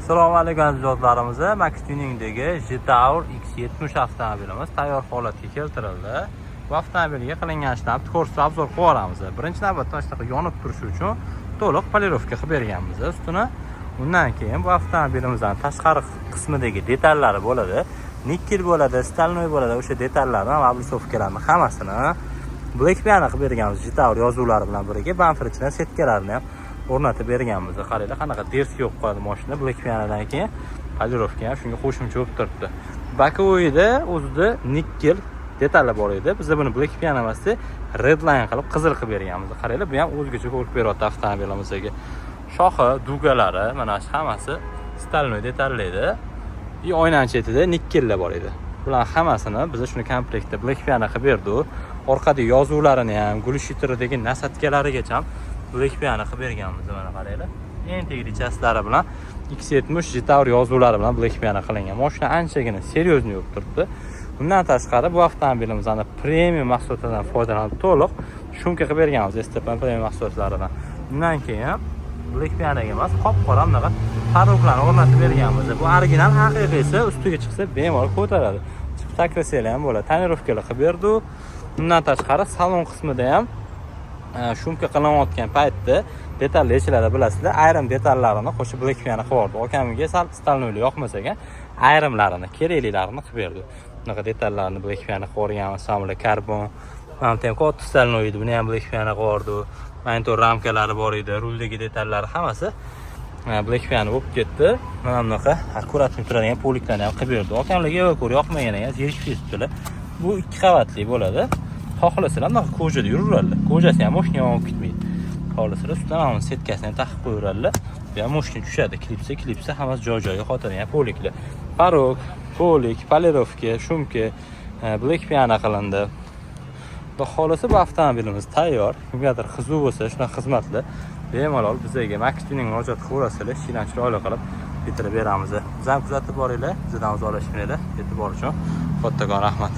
Assalomu alaykum aziz do'stlarimiz. Max Tuningdagi Jetour X70 avtomobilimiz tayyor holatga keltirildi. Bu avtomobilga qilingan ishlarni to'g'risida obzor qilib olamiz. Birinchi navbatda shunaqa yonib turishi uchun to'liq polirovka qilib berganmiz ustini. Undan keyin bu avtomobilimizning tashqari qismidagi detallari bo'ladi. Nikkel bo'ladi, stalnoy bo'ladi. O'sha detallarni va oblisovkalarni hammasini Black Piano qilib berganmiz. Jetour yozuvlari bilan birga bamper ichidan setkalarini ham o'rnatib berganmiz. Qaranglar, qanaqa ders yo'q qoldi mashina. Black Pianodan keyin polirovka ham shunga qo'shimcha bo'lib turibdi. Bokovoyda o'zida nikkel detallar bor edi. Biz buni Black Piano emasda redline qilib qizil qilib berganmiz. Qaranglar, bu ham o'zgacha ko'rib beryapti avtomobilimizga. Shoxi, dugalari, mana shu hammasi stalnoy detallaydi. И oynaning chetida nikkellar bor edi. Bular hammasini biz shuni komplektda Black Piano qilib berdik. Orqada yozuvlarini ham, gulshitridagi nasatkalarigacha Black Piano qilib berganmiz. Mana qaranglar. Integrichaslari bilan X70 Jetour yozuvlari bilan Black Piano qilingan. Mashina anchagina seryozni bo'lib turibdi. Bundan tashqari bu avtomobilimizni premium mahsulotlaridan foydalanib to'liq shumka qilib berganmiz, Estepan premium mahsulotlaridan. Undan keyin Black Pianoga emas, qop-qora bunaqa paroklarni o'rnatib berganmiz. Bu original haqiqiysi ustiga chiqsa bemalol ko'taradi. Chiqib sakrasanglar ham bo'ladi. Tonirovkalar qilib berdik. Bundan tashqari salon qismida ham shumka qilinayotgan paytda detallar yechiladi, bilasizlar. Ayrim detallarini qo'shib Black Piano qilib yubordi. Akamiga sal stalnoyli yoqmasa ham ayrimlarini, keraklilarini qilib berdi. Bunaqa detallarni Black Piano qilib yuborganmiz. Samla karbon, mana ham katta stalnoy edi, buni ham Black Piano qilib yubordi. Monitor ramkalari bor edi, ruldagi detallari hammasi Black Piano bo'lib ketdi. Mana bunaqa akkuratni turadigan poliklarni ham qilib berdi. Akamlarga ko'r yoqmagan ekan, zerikishibdilar. Bu 2 qavatli bo'ladi. Xohlasalar bunaqa kojada yuraveradi. Kojasi ham moshina olib ketmaydi. Xohlasalar ustidan mana setkasini ham taqib qo'yaveradilar. Bu ham moshina tushadi. Klipsa hammasi joy-joyiga qotilgan poliklar. Parok, polik, polirovka, shumka, Black Piano qilindi. Xudo xolasa bu avtomobilimiz tayyor. Kimgadir qiziq bo'lsa, shunaqa xizmatlar bemalol bizga Max Tuning murojaat qilaverasizlar, ishlarni chiroyli qilib bitirib beramiz. Bizni kuzatib boringlar, bizdan o'zolashinglar, e'tibor uchun kattakon rahmat.